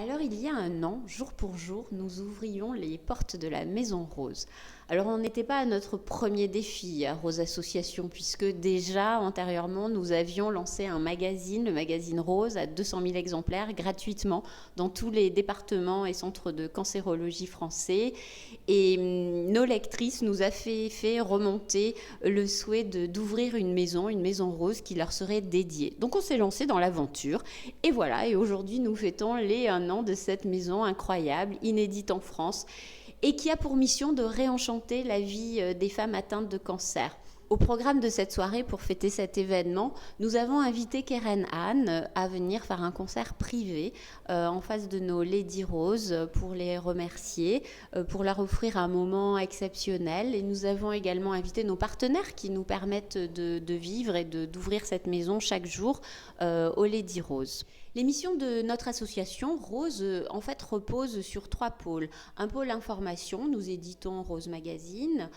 Alors il y a un an, jour pour jour, nous ouvrions les portes de la Maison Rose. Alors on n'était pas à notre premier défi à Rose Association, puisque déjà antérieurement nous avions lancé un magazine, le magazine Rose, à 200 000 exemplaires gratuitement dans tous les départements et centres de cancérologie français. Et nos lectrices nous a fait remonter le souhait d'ouvrir une maison rose qui leur serait dédiée. Donc on s'est lancé dans l'aventure et voilà, et aujourd'hui nous fêtons les 1 an de cette maison incroyable, inédite en France, et qui a pour mission de réenchanter la vie des femmes atteintes de cancer. Au programme de cette soirée, pour fêter cet événement, nous avons invité Keren Anne à venir faire un concert privé en face de nos Lady Rose pour les remercier, pour leur offrir un moment exceptionnel. Et nous avons également invité nos partenaires qui nous permettent de vivre et d'ouvrir cette maison chaque jour aux Lady Rose. Les missions de notre association Rose, en fait, reposent sur 3 pôles. Un pôle information, nous éditons Rose Magazine,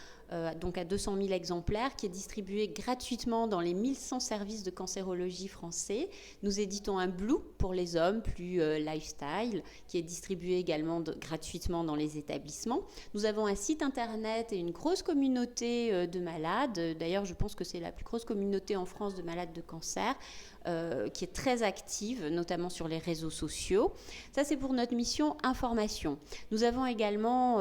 donc à 200 000 exemplaires, qui est distribué gratuitement dans les 1100 services de cancérologie français. Nous éditons un Blue pour les hommes, plus lifestyle, qui est distribué également gratuitement dans les établissements. Nous avons un site internet et une grosse communauté de malades. D'ailleurs, je pense que c'est la plus grosse communauté en France de malades de cancer, qui est très active, notamment sur les réseaux sociaux. Ça, c'est pour notre mission information. Nous avons également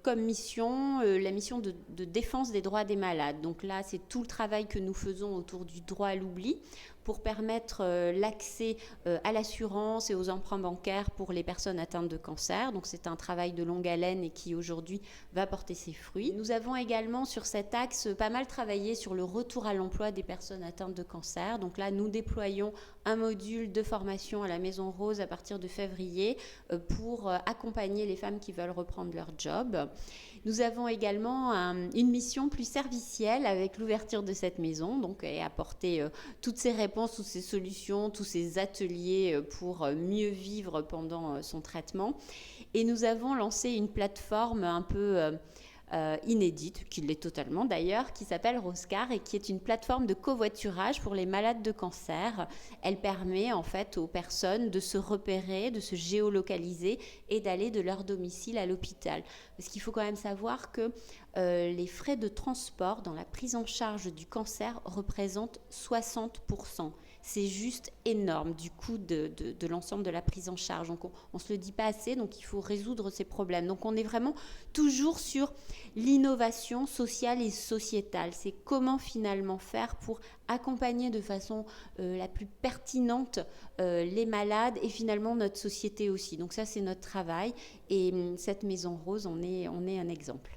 comme mission la mission de défense des droits des malades. Donc là, c'est tout le travail que nous faisons autour du droit à l'oubli pour permettre l'accès à l'assurance et aux emprunts bancaires pour les personnes atteintes de cancer. Donc c'est un travail de longue haleine et qui aujourd'hui va porter ses fruits. Nous avons également sur cet axe pas mal travaillé sur le retour à l'emploi des personnes atteintes de cancer. Donc là, nous déployons un module de formation à la Maison Rose à partir de février pour accompagner les femmes qui veulent reprendre leur job. Nous avons également une mission plus servicielle avec l'ouverture de cette maison, donc et apporter toutes ces réponses, toutes ces solutions, tous ces ateliers pour mieux vivre pendant son traitement. Et nous avons lancé une plateforme un peu inédite, qui l'est totalement d'ailleurs, qui s'appelle Rosecar et qui est une plateforme de covoiturage pour les malades de cancer. Elle permet en fait aux personnes de se repérer, de se géolocaliser et d'aller de leur domicile à l'hôpital. Parce qu'il faut quand même savoir que les frais de transport dans la prise en charge du cancer représentent 60%. C'est juste énorme du coût de l'ensemble de la prise en charge. Donc on ne se le dit pas assez, donc il faut résoudre ces problèmes. Donc on est vraiment toujours sur l'innovation sociale et sociétale. C'est comment finalement faire pour accompagner de façon la plus pertinente les malades et finalement notre société aussi. Donc ça, c'est notre travail et cette Maison Rose en est un exemple.